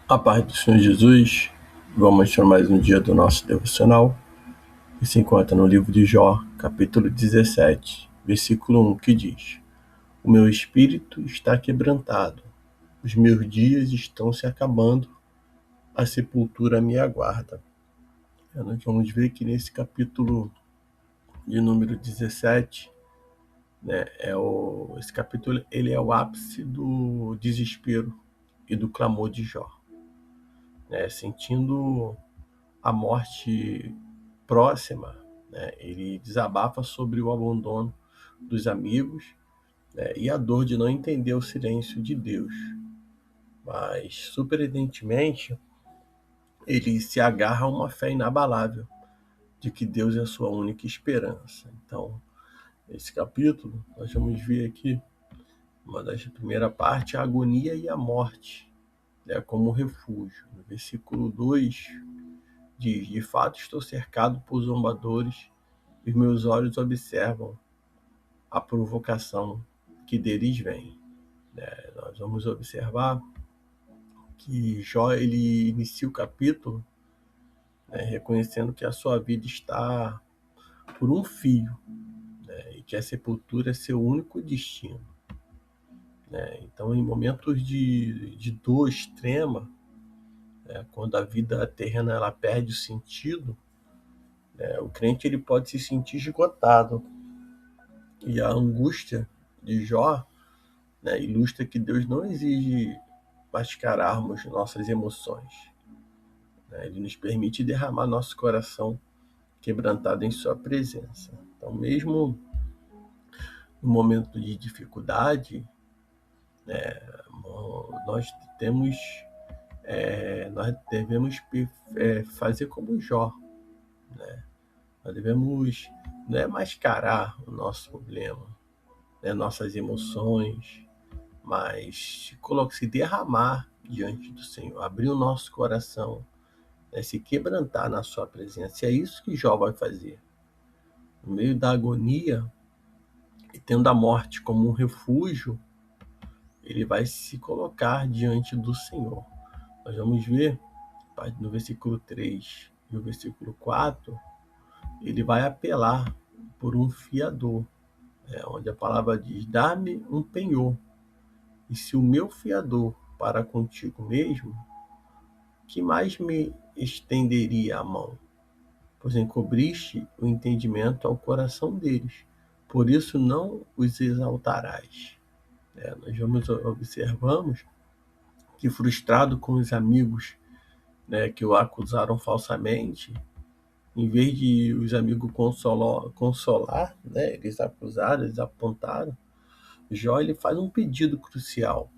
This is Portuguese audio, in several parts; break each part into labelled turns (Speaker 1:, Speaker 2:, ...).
Speaker 1: A paz do Senhor Jesus, vamos para mais um dia do nosso devocional, que se encontra no livro de Jó, capítulo 17, versículo 1, que diz: O meu espírito está quebrantado, os meus dias estão se acabando, a sepultura me aguarda. Nós vamos ver que nesse capítulo de número 17, esse capítulo ele é o ápice do desespero e do clamor de Jó, sentindo a morte próxima, ele desabafa sobre o abandono dos amigos, e a dor de não entender o silêncio de Deus. Mas, surpreendentemente, ele se agarra a uma fé inabalável de que Deus é a sua única esperança. Então, esse capítulo, nós vamos ver aqui, uma das primeira parte, a agonia e a morte, como refúgio. No versículo 2 diz: De fato estou cercado por zombadores, e meus olhos observam a provocação que deles vem. Nós vamos observar que Jó ele inicia o capítulo, reconhecendo que a sua vida está por um fio, e que a sepultura é seu único destino. Então, em momentos de dor extrema, quando a vida terrena ela perde o sentido, o crente ele pode se sentir esgotado. E a angústia de Jó, ilustra que Deus não exige mascararmos nossas emoções. Ele nos permite derramar nosso coração quebrantado em sua presença. Então, mesmo no momento de dificuldade, nós temos, nós devemos fazer como Jó. Nós devemos não é mascarar o nosso problema, nossas emoções, mas se derramar diante do Senhor, abrir o nosso coração, se quebrantar na sua presença. E é isso que Jó vai fazer. No meio da agonia e tendo a morte como um refúgio, ele vai se colocar diante do Senhor. Nós vamos ver no versículo 3 e o versículo 4, ele vai apelar por um fiador, onde a palavra diz: dá-me um penhor, e se o meu fiador para contigo mesmo, que mais me estenderia a mão? Pois encobriste o entendimento ao coração deles, por isso não os exaltarás. Nós observamos que, frustrado com os amigos, que o acusaram falsamente, em vez de os amigos consolar, eles acusaram, eles apontaram, Jó ele faz um pedido crucial: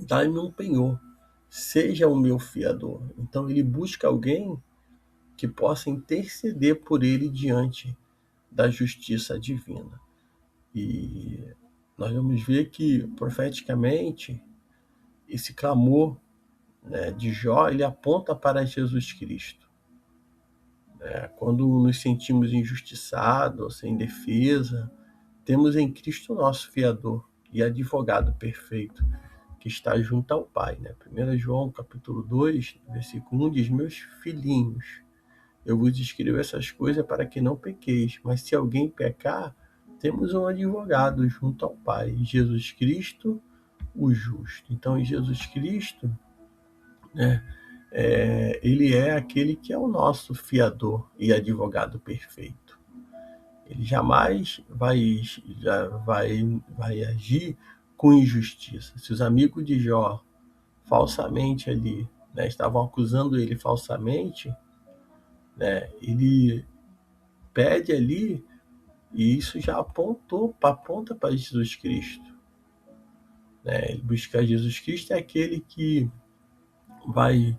Speaker 1: dá-me um penhor, seja o meu fiador. Então ele busca alguém que possa interceder por ele diante da justiça divina. E nós vamos ver que, profeticamente, esse clamor, de Jó, ele aponta para Jesus Cristo. Quando nos sentimos injustiçados, sem defesa, temos em Cristo nosso fiador e advogado perfeito, que está junto ao Pai. 1 João capítulo 2, versículo 1 diz: Meus filhinhos, eu vos escrevo essas coisas para que não pequeis, mas se alguém pecar, temos um advogado junto ao Pai, Jesus Cristo, o justo. Então, em Jesus Cristo, né, ele é aquele que é o nosso fiador e advogado perfeito. Ele jamais vai agir com injustiça. Se os amigos de Jó falsamente ali, estavam acusando ele falsamente, ele pede ali, e isso já aponta para Jesus Cristo. Buscar Jesus Cristo é aquele que vai,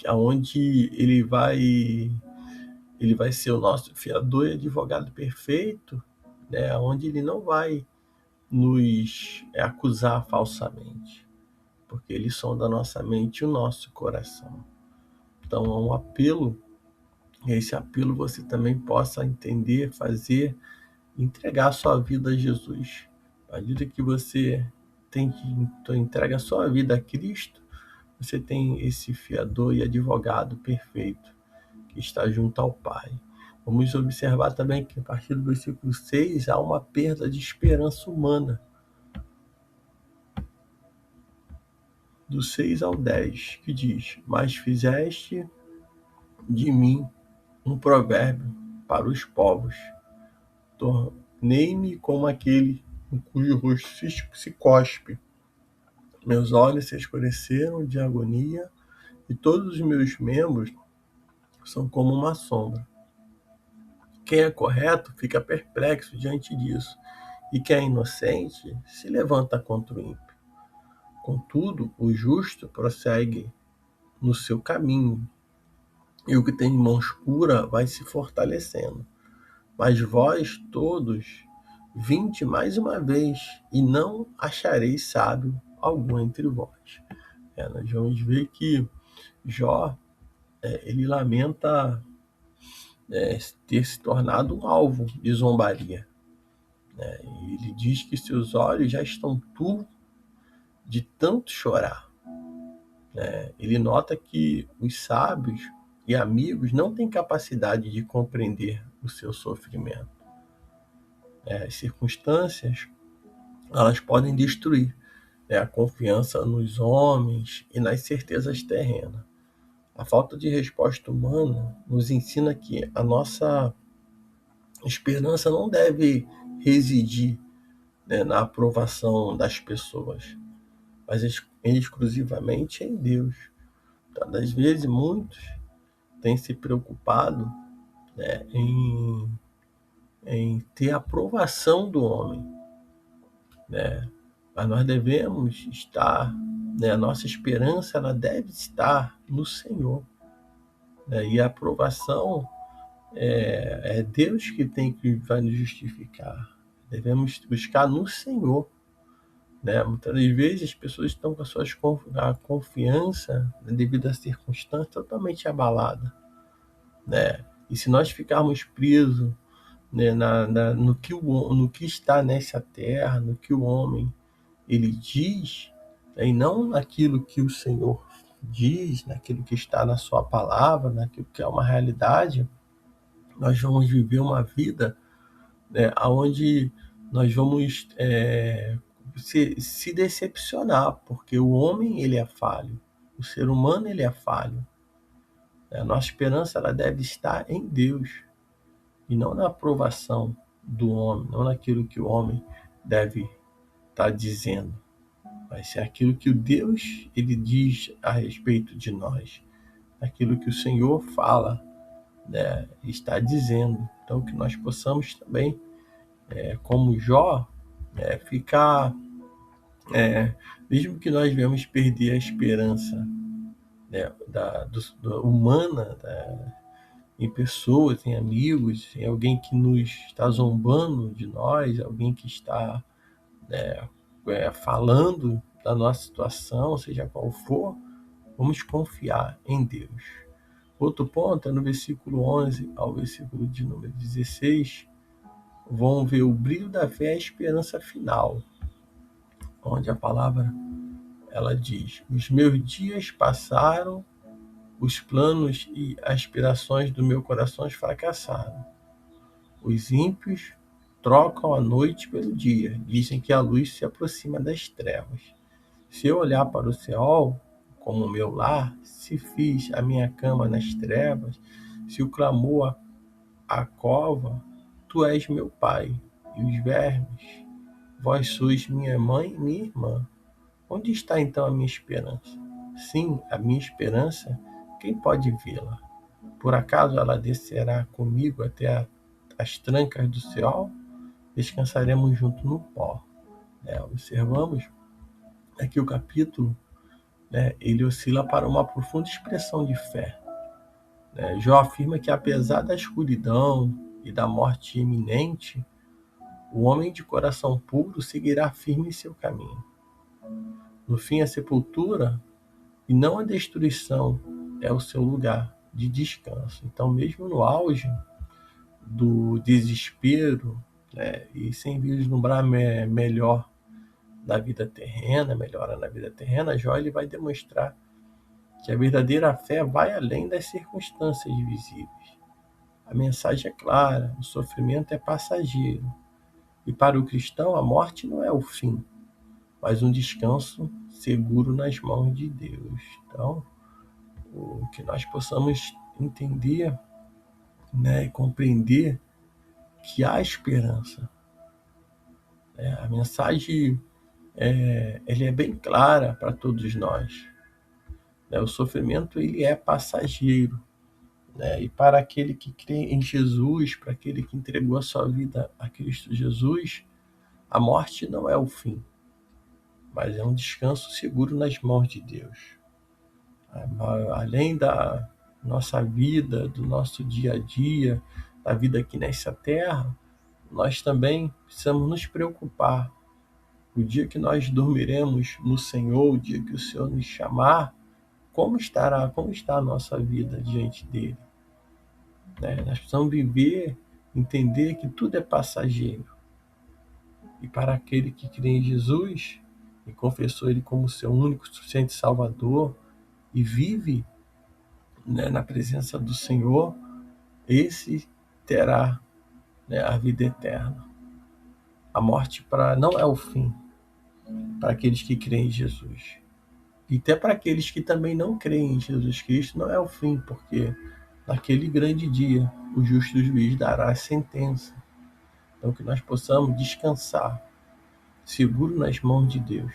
Speaker 1: aonde ele vai ser o nosso fiador e advogado perfeito, onde ele não vai nos acusar falsamente, porque ele sonda a nossa mente e o nosso coração. Então é um apelo, e esse apelo você também possa entender, fazer, entregar a sua vida a Jesus. À medida que você entrega a sua vida a Cristo, você tem esse fiador e advogado perfeito que está junto ao Pai. Vamos observar também que a partir do versículo 6 há uma perda de esperança humana. Do 6 ao 10, que diz: Mas fizeste de mim um provérbio para os povos. Tornei-me como aquele em cujo rosto se cospe. Meus olhos se escureceram de agonia e todos os meus membros são como uma sombra. Quem é correto fica perplexo diante disso, e quem é inocente se levanta contra o ímpio. Contudo, o justo prossegue no seu caminho, e o que tem mãos puras vai se fortalecendo. Mas vós todos, vinde mais uma vez, e não achareis sábio algum entre vós. Nós vamos ver que Jó, ele lamenta ter se tornado um alvo de zombaria. Ele diz que seus olhos já estão turvos de tanto chorar. Ele nota que os sábios e amigos não têm capacidade de compreender o seu sofrimento. As circunstâncias, elas podem destruir a confiança nos homens e nas certezas terrenas. A falta de resposta humana nos ensina que a nossa esperança não deve residir, na aprovação das pessoas, mas exclusivamente em Deus. Às vezes, muitos têm se preocupado, em ter a aprovação do homem, mas nós devemos estar, a nossa esperança ela deve estar no Senhor, e a aprovação é Deus que vai nos justificar. Devemos buscar no Senhor. Muitas das vezes as pessoas estão com a confiança, devido à circunstância, totalmente abalada. E se nós ficarmos presos, no que está nessa terra, no que o homem ele diz, e não naquilo que o Senhor diz, naquilo que está na sua palavra, naquilo que é uma realidade, nós vamos viver uma vida, onde nós vamos se decepcionar, porque o homem ele é falho, o ser humano ele é falho. A nossa esperança ela deve estar em Deus e não na aprovação do homem, não naquilo que o homem deve estar dizendo, mas é aquilo que o Deus ele diz a respeito de nós, aquilo que o Senhor fala, está dizendo. Então que nós possamos também, como Jó, ficar, mesmo que nós venhamos perder a esperança, humana, em pessoas, em amigos, em alguém que nos está zombando de nós, alguém que está falando da nossa situação, seja qual for, vamos confiar em Deus. Outro ponto é no versículo 11 ao versículo de número 16, vão ver o brilho da fé e a esperança final, onde a palavra ela diz: os meus dias passaram, os planos e aspirações do meu coração fracassaram. Os ímpios trocam a noite pelo dia, dizem que a luz se aproxima das trevas. Se eu olhar para o céu como meu lar, se fiz a minha cama nas trevas, se o clamor a cova, tu és meu pai, e os vermes, vós sois minha mãe e minha irmã. Onde está então a minha esperança? Sim, a minha esperança, quem pode vê-la? Por acaso ela descerá comigo até as trancas do céu? Descansaremos junto no pó. Observamos que o capítulo, ele oscila para uma profunda expressão de fé. Jó afirma que apesar da escuridão e da morte iminente, o homem de coração puro seguirá firme em seu caminho. No fim, a sepultura e não a destruição é o seu lugar de descanso. Então, mesmo no auge do desespero, e sem vislumbrar melhor na vida terrena, melhora na vida terrena, Jó ele vai demonstrar que a verdadeira fé vai além das circunstâncias visíveis. A mensagem é clara: o sofrimento é passageiro. E para o cristão, a morte não é o fim, mas um descanso seguro nas mãos de Deus. Então, o que nós possamos entender, né, e compreender que há esperança. Né? A mensagem ele é bem clara para todos nós. Né? O sofrimento ele é passageiro. Né? E para aquele que crê em Jesus, para aquele que entregou a sua vida a Cristo Jesus, a morte não é o fim, mas é um descanso seguro nas mãos de Deus. Além da nossa vida, do nosso dia a dia, da vida aqui nessa terra, nós também precisamos nos preocupar. O dia que nós dormiremos no Senhor, o dia que o Senhor nos chamar, como está a nossa vida diante dele? Né? Nós precisamos viver, entender que tudo é passageiro. E para aquele que crê em Jesus e confessou ele como seu único suficiente Salvador e vive, né, na presença do Senhor, esse terá, né, a vida eterna. A morte não é o fim para aqueles que creem em Jesus. E até para aqueles que também não creem em Jesus Cristo não é o fim, porque naquele grande dia o justo juiz dará a sentença. Então que nós possamos descansar, seguro nas mãos de Deus.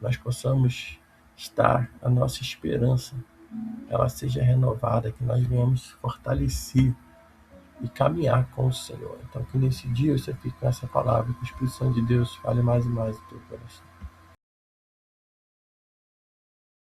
Speaker 1: Nós possamos estar, a nossa esperança, ela seja renovada, que nós venhamos fortalecer e caminhar com o Senhor. Então que nesse dia você fique com essa palavra, que o Espírito Santo de Deus fale mais e mais no teu coração.